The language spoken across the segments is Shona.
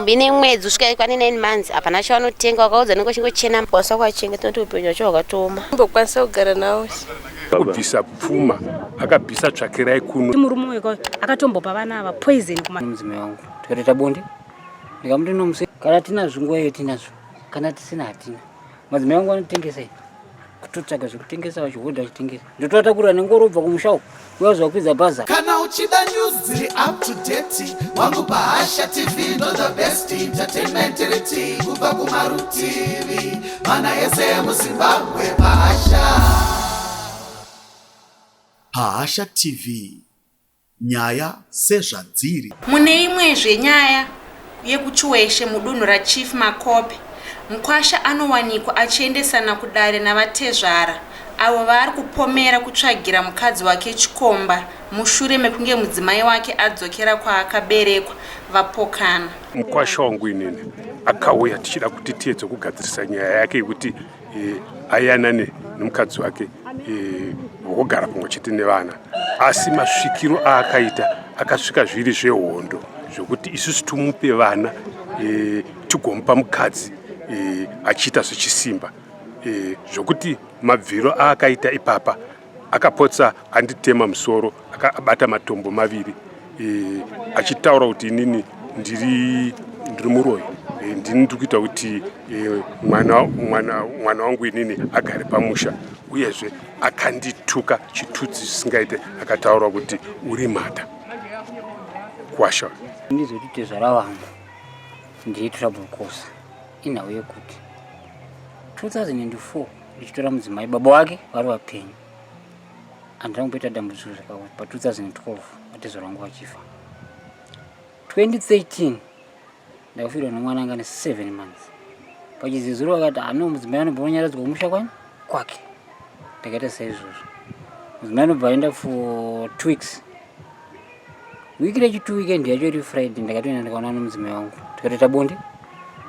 mbine mwedzi usvika kwani 9 months hapana chavanotenga wakaudza nenge chingochena kwasa kwachengeta kuti upenyu cho wakatoma mbokwanisa kugara nawo kubvisa pfuma akabvisa tsvakirai kuno murume wako akatombopa vana ava poison mudzimai wangu tikaita bonde ndikamuti nomusi kana tinazvo nguva iyo tinazvo kana tisina hatina madzimai wangu anotengesa kutotsvaga zvekutengesa vachihodha vachitengesa ndotoatakurira nengoro ubva kumusha uko uyazva kukwidza bhaza. Kana uchida news dziri up to date wangu paHasha TV ndo the best entertainment reti kubva kumarutivi mana ese emuZimbabwe paHasha TV nyaya sezvadziri. Mune imwezve nyaya yekuchiweshe mudunhu raChief Makope, Mukwasha anowanikwa achiendesana kudare navatezvara avo vari kupomera kutsvagira mukadzi wake Chikomba mushure mekunge mudzimai wake adzokera kwaakaberekwa vapokana. Mukwasha wangu inini akauya tichida kuti tiedze kugadzirisa nyaya yake yekuti ayanane nemukadzi wake wokugara pamwe chete nevana, asi masvikiro aakaita akasvika zviri zvehondo zvokuti isusu tumupe vana tigomupa mukadzi achiita zvechisimba, zvokuti mabviro aakaita ipapa akapotsa anditema musoro akabata matombo maviri achitaura kuti inini ndiri muroyi, ndini ndikuita kuti mwana wangu inini agare pamusha, uyezve akandituka chitutsi chisingaite akataura kuti uri mhata. Kwasha ndizoti tezvara vangu ndiri trouble cause inhau yekuti 2004 ndichitora mudzimai baba wake vari vapenyu andira kumboita dambudziko zvakawanda pa 2012 matezvara wangu vachifa. 2013 ndakafirwa nomwana anga ane 7 months pachizizuro vakati ano mudzimai anobva anyaradzwa kumusha kwake ndakaita saizvozvo. Mudzimai anobva aenda for 2 weeks. Wiki rechi2 weekend yacho iri Friday ndakatoenda ndikaona nomudzimai wangu tikatoita bonde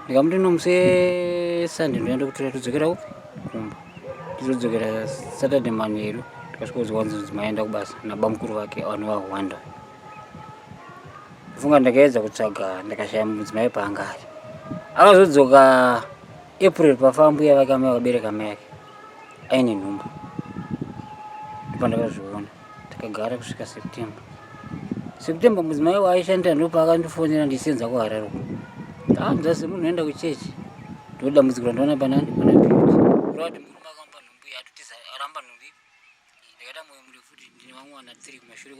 ndikamuti nomuse Sunday ndoenda kutora todzokera upi kumba tizodzokera Saturday manheru tikasvika kuzwa kunzi mudzimai aenda kubasa nabamukuru vake anova Rwanda. Funga ndakaedza kutsvaga ndakashaya mudzimai paanga ari. Akazodzoka April pafambuya vake amai vabereka mai yake aine nhumbu ndipo ndakazviona takagara kusvika September mudzimai waaishandira ndipo akandifonera ndisenza kuHarare. Ndazise munhu unoenda kuchechi ndoda dambudziko randaona panani pana beauty urati murume akampa nhumbu yatutiza aramba nhumbu ndikada moyo muri futi ndine vamwe wana 3 kumashure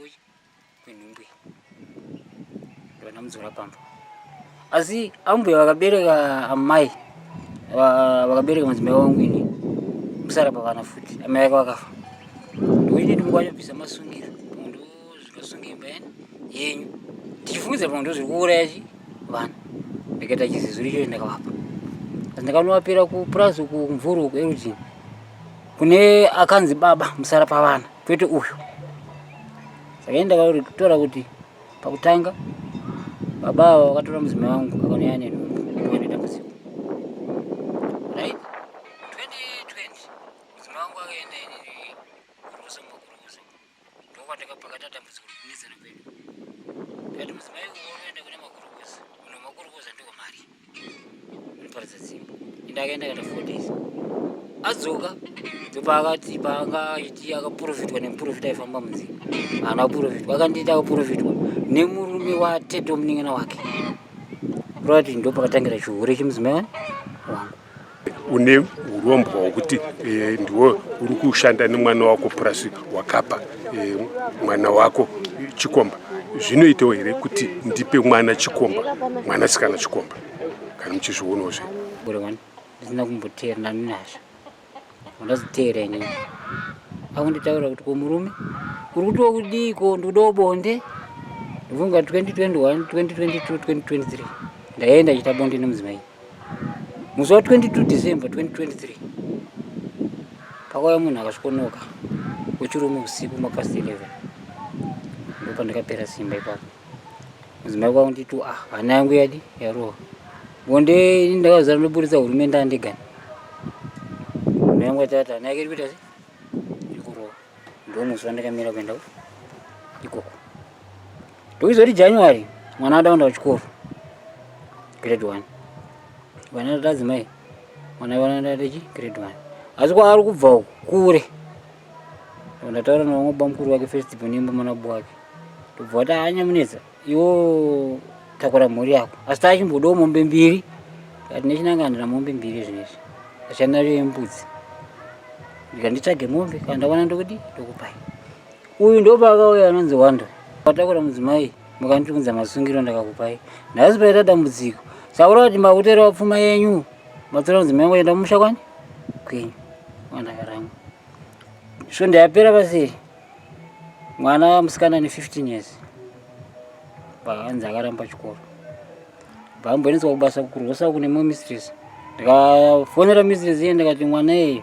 kwenhumbu ndona mudzura pamba asi ambuya vakabereka amai vakabereka madzimai wangu ini musara pavana futi amai vake vakafa ndoine ndimukwanisa masungiro ndo zvikasunga imba yenyu tichifungidza pamwe ndo zviri kuuraya vana ndikaita chizizuri icho ndakavapa asi ndakanowapera kupurazi kumvuru kuErugene kune akanzi baba musara pavana kwete uyu. Saka ndakatora kuti pakutanga baba ava vakatora mudzimai wangu akaona ane nhumbu ndikanoita musiku right 2020 mudzimai wangu akaenda kurusa makurusa ndokwandakapakata dambudziko kunetsana kwedu ndikati mudzimai unoenda kune makurukuza uno makurukuza ndiwo mari unoparidza dzimba ndakaenda kana 4 days adzoka ndopakati paangachiti akaprofitwa nemuprofita aifamba munzira haana kuprofitwa akandiita akaprofitwa nemurume watete womunin'ana wake kurati ndopakatangira chihure chemudzimai wangu une urombo hwokuti ndiwo uri kushanda nemwana wako purasi wakapa mwana wako Chikomba. Zvinoitawo here kuti ndipe mwana Chikomba, mwana sikana Chikomba kana muchizvionawo zve bore ndisina kumboteera nani nazvo ndaziteera ini akunditaura kuti komurume uri kutowa kudiko ndodawo bonde ndivunga 2021 2022 2023 ndaenda chita bonde nemudzimai musi wa 22 December 2023 pakauya munhu akasvikonoka wechirume usiku mapast 11 ndopa ndakapera simba ipapo. Mudzimai wangu nditi hana yangu yadi yarohwa bonde ini ndakazara ndoburitsa hurumende andegani yangu tata hana yake iri kuita sei ikurohwa ndomusi wandakamira kuenda ikoko. Ndoizoti January mwana adaenda kuchikoro grade 1 vana tadzimai mwana vanoenda techi grade 1 asi kwaari kubva kure ndataura nawo bamukuru wake first bonimba manabu wake tobva kuti anyamunedza iwo takura mhuri yako asi tachimbodawo mombe mbiri kati nechinangandira mombe mbiri zvinezvi achanayo yembudzi ndikanditsvage mombe kana ndawana ndokuti ndokupai uyu ndopakauya anonzi Wanda watakura mudzimai mukanditunza masungiro ndakakupai nhasi paita dambudziko sakura kuti makutera wapfuma yenyu matsora mudzimai yangu enda mumusha kwani kwenyu wandakaranga so ndayapera paseri mwana musikana ne 15 years paanzi akaramba chikoro bamboendeswa kubasa kurosa kune mumwe mistress ndikafonera mistress iye ndikati mwana yeyo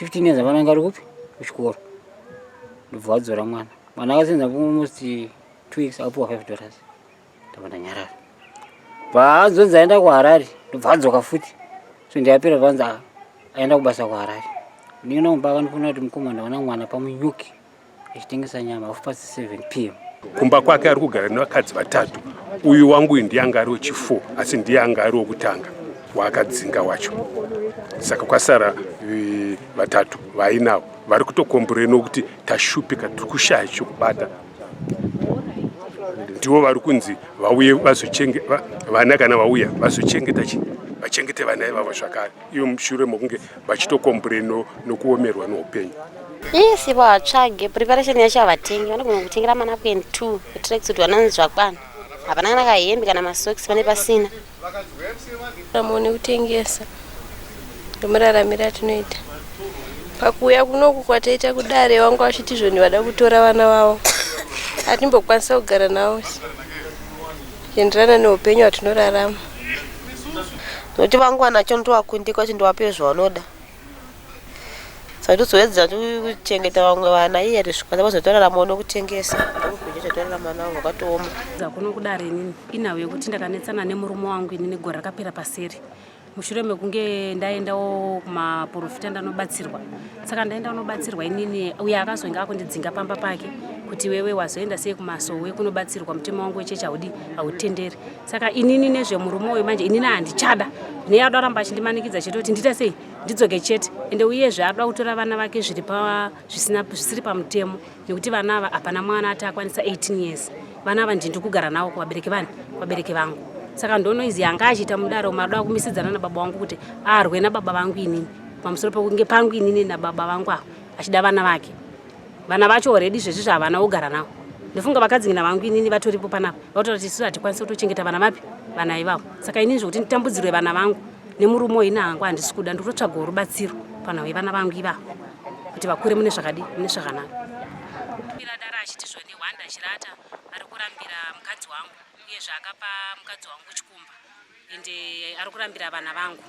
15 years apana ngari kupi kuchikoro ndobva wadzora mwana akasenza almost 2 weeks apuwa $5 ndabva ndanyarara paazonzi aenda kuHarare ndobva adzoka futi so ndayapera vanzi aenda kubasa kuHarare ndingina kumbaka ndifuna kuti mukomana wana mwana pamunyuki achitengesa nyama 7 p.m. kumba kwake ari kugara nevakadzi vatatu uyu wangu ndiye anga ari wechi4 asi ndiye anga ari wokutanga waakadzinga wacho saka kwasara vatatu vainavo vari kutokomborera nokuti tashupika tiri kushaya chokubata ndivo vari kunzi vauye vana kana vauya vachengete vana ivavo zvakare ivo mushure mokunge vachitokomborera nokuomerwa noupenyu. Yes, vatsvage preparation yacho havatengi vanogona kutengera manapu and 2 tracksuit vanonzi zvakwana hapana kana kahembe kana masokisi pane pasina ramone kutengesa ndomuraramira atinoita pakuuya kunoku kwataita kudare wangu vachiti zvoni vada kutora vana vavo hatimbokwanisa kugara navo zvienderana neupenyu hwatinorarama nokuti vangu vanacho ndowakundika kuti ndiwape zvaunoda saka tozowedza kuchengeta vamwe vana iye risvika vazotorara mono kutengesa ndokubvechotorara mwana wangu wakatooma kuno kudare inini inawo yekuti ndakanetsana nemurume wangu inini gore rakapera paseri mushure mekunge ndaendawo kumaprofita ndanobatsirwa saka ndaenda kunobatsirwa inini uye akazonge akundidzinga pamba pake kuti wewe wazoenda sei kumasowe kunobatsirwa mutema wangu wechechi hautenderi saka inini nezvemurume uyu manje inini handichada neada ramba achindimanikidza chete kuti ndita sei ndidzoke chete ende uyezve ada kutora vana vake zvisiri pamutemo nekuti vana ava hapana mwana ati akwanisa 18 years vana ava ndindi kugara navo kuvabereki vangu saka ndonoizi yanga achiita mudaro madoa kumisidzana nababa vangu kuti arwe nababa vangu inini pamusoro pekunge pangu inini nababa vangu avo achida vana vake vana vacho already zvezvizvo havana kugara navo ndofunga vakadzingina vangu inini vatoripo panapa vakutora kuti isusu hatikwanisa kutochengeta vana vapi vana ivavo saka inini zvokuti nditambudzirwe vana vangu nemurume uyu hangu handisi kuda ndikutotsvaga rubatsiro panhau yevana vangu ivavo kuti vakure mune zvakadi mune zvakanaka dara achiti zvone Wanda achirata ari kurambira mukadzi wangu uyezve akapa mukadzi wangu chikumba ende ari kurambira vana vangu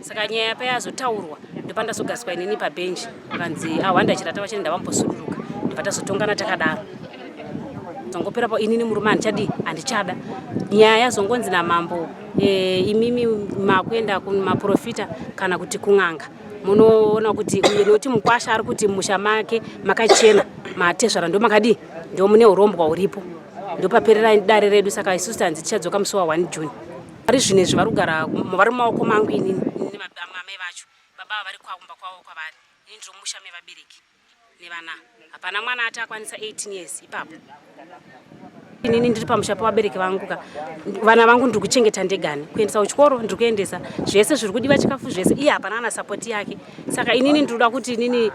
saka nyaya payazotaurwa ndopandazogaswa inini pabhenji kanzi Wanda achirata vachiri ndavambosuduruka ndibva tazotongana takadaro zongoperapo inini murume handichada nyaya yazongonzi namambo imimi makuenda kumaprofita kana kuti kun'anga munoona kuti noti mukwasha ari kuti musha make makachena matezvara ndo makadi ndo mune urombwa uripo ndopaperera dare redu saka isusu tanzi tichadzoka musi wa 1 June ari zvinezvi vari kugara vari mumaoko mangu inini mamai vacho baba vari kwakumba kwavo kwavari ini ndiro musha mevabereki nevana hapana mwana ati akwanisa 18 years ipapo inini ndiri pamusha pavabereki vangu vana vangu ndiri kuchengeta ndegani kuendesa kuchikoro ndiri kuendesa zvese zviri kudiwa chikafu zvese iye hapana ana sapoti yake saka inini ndinoda kuti inini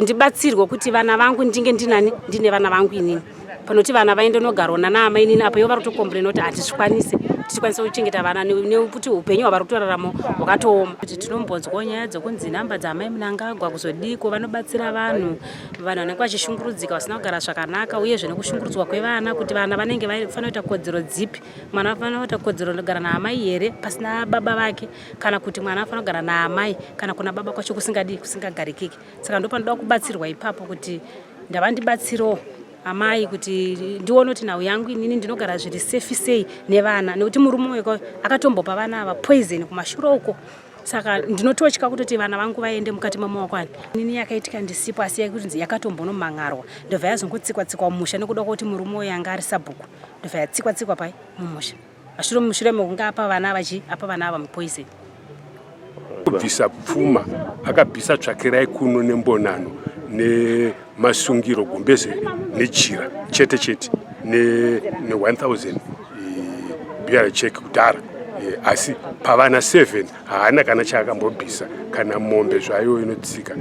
ndibatsirwe kuti vana vangu ndinge ndinani ndine vana vangu inini panoti vana vaende nogarona naamai inini apo ivo vari kutokomborena kuti hatizvikwanise tichikwanisa kuchengeta vana nekuti upenyu hwavari kutoraramo hwakatooma kuti tinombonzwawo nyaya dzokunzi namba dzaamai Mnangagwa kuzodiko vanobatsira vanhu vanenge vachishungurudzika vasina kugara zvakanaka uyezve nekushungurudzwa kwevana kuti vana vanenge vafanira kuita kodzero dzipi mwana afanira kuita kodzero kugara naamai here pasina baba vake kana kuti mwana afanira kugara naamai kana kuna baba kwacho kusingagarikiki saka ndopanoda kubatsirwa ipapo kuti ndava ndibatsirewo amai kuti ndione kuti nhau yangu inini ndinogara zviri safe sei nevana nekuti murume weko akatombopa vana ava poison kumashure uko saka ndinototya kutoti vana vangu vaende mukati memaokwani inini yakaitika ndisipo asi yakuti yakatombonomangarwa ndobva yazongotsikwa-tsikwa mumusha nekuda kuti murume uyu anga ari sabhuku ndobva yatsikwa-tsikwa pai mumusha mushure mekunge apa vana ava mupoison. Kubvisa pfuma akabvisa tsvakirai kuno nembonano nemasungiro gumbeze nejira chete chete ne1000 biara cheki kudhara, asi pavana 7 haana kana chaakambobvisa kana mombe zvayo inotsika.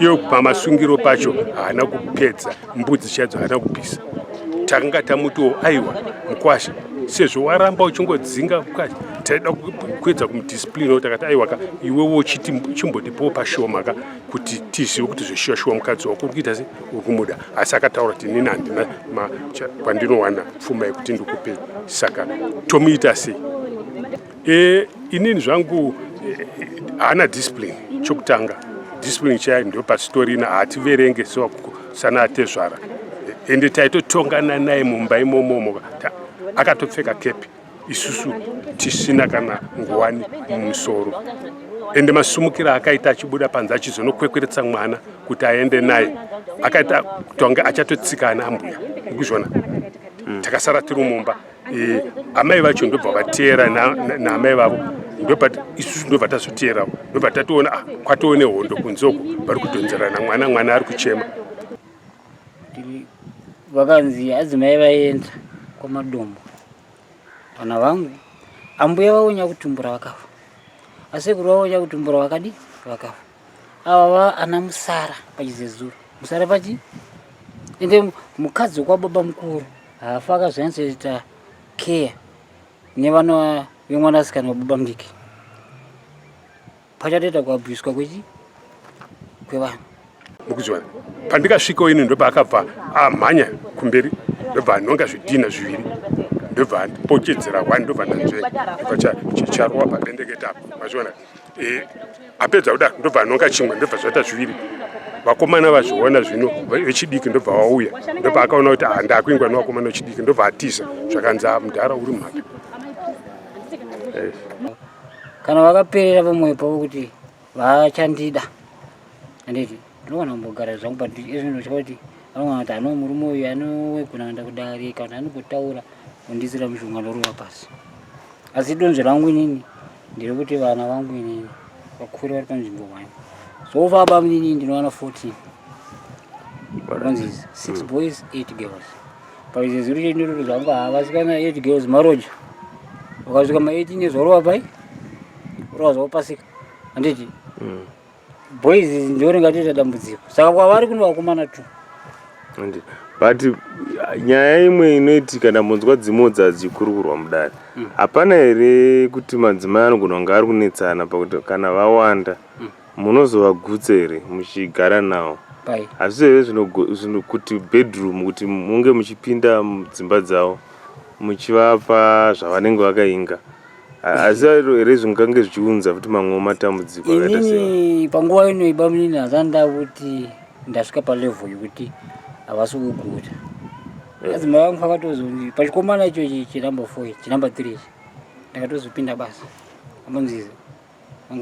Iyo pamasungiro pacho haana kupedza, mbudzi chadzo haana kubvisa. Takanga tamutiwo aiwa Mukwasha, sezvo waramba uchingodzinga Mukwasha, taida kuedza kumudiscipline. Takati aiwa iwewo chimbotipo pashoma kuti tizive kuti zveshuwa mukadzi wako uri kuita sei, uri kumuda. Asi akataura kuti inini handina kwandinowana pfuma yekuti ndikupe, saka tomuita sei. Inini zvangu haana discipline. Chokutanga discipline chayo ndio pastori ina hativerenge sana atezvara, ende taitotongana naye mumba imomo akatopfeka kepi, isusu tisina kana nguwani mumusoro. Ende masumukira akaita achibuda panze achizonokwekweretsa mwana kuti aende naye, akaita kutonga achatotsikana ambuya. Ukuzvona takasara tiri mumba, amai vacho ndobva vateera naamai vavo, ndobva isusu ndobva tazoteerawo, ndobva tatoona kwatone hondo kunzoko vari kudhonzerana mwana ari kuchema. Vakanzi adzimai vaenda kwamadombo, vana vangu ambuya vaonya kutumbura vakafa, asekuru vaonya kutumbura vakadi vakafa. Ava ana musara pachizezuru, musara pachi ende mukadzi kwababa mukuru hafa akazvanzita care nevana vemwanasikana wababa mudiki. Pachatoita kuabviswa kwevana. Mukuzwana pandikasvikawo ini ndobva akabva amhanya kumberi, ndobva anonga zvidhina zviviri, ndobva andipochedzera 1, ndobva ndanzve charowa padendeketi apo. Mazviona apedza kudaro ndobva anonga chimwe, ndobva zvaita zviviri. Vakomana vazviona zvino vechidiki ndobva vauya, ndobva akaona kuti ndakuingwa nevakomana vechidiki, ndobva atiza zvakanzi mudhara uri mhaka. Kana vakaperera pamwe pavo kuti vachandida, handiti ndinowana kumbogara zvangu izvino chakuti anowana kuti ano murume uyu anogona kuenda kudarika, kana anogotaura kundisira mushongano ruva pasi. Asi donzvo rangu inini ndiri kuti vana vangu inini vakure vari panzvimbo 1. So baba inini ndinowana 14. Kwanzi 6 boys 8 girls. Paizezuru chendiro zvangu havasikana 8 girls maroja. Wakasvika ma18 ezvarowa pai rowa zvapasika, handiti boys ndio ringatoita dambudziko, saka kwavari kuno vakomana tu. But nyaya imwe inoitika ndambonzwa dzimodzi dzichikururwa mudare, hapana here kuti madzimai anogona kunge ari kunetsana pakuti kana vawanda munozovagutsa here muchigara navo? Asi here kuti bedroom kuti munge muchipinda mudzimba dzavo muchivapa zvavanenge vakainga, asi here zvingange zvichiunza futi mamwe matambudziko akaita sei? Inini panguva ino iba munini hazanda kuti ndasvika palevel yekuti havasi kuguta. Adzimai vangu vakatozoti pachikomana ichochi chinamba 4 chinamba 3 ndakatozopinda basa, amunzizi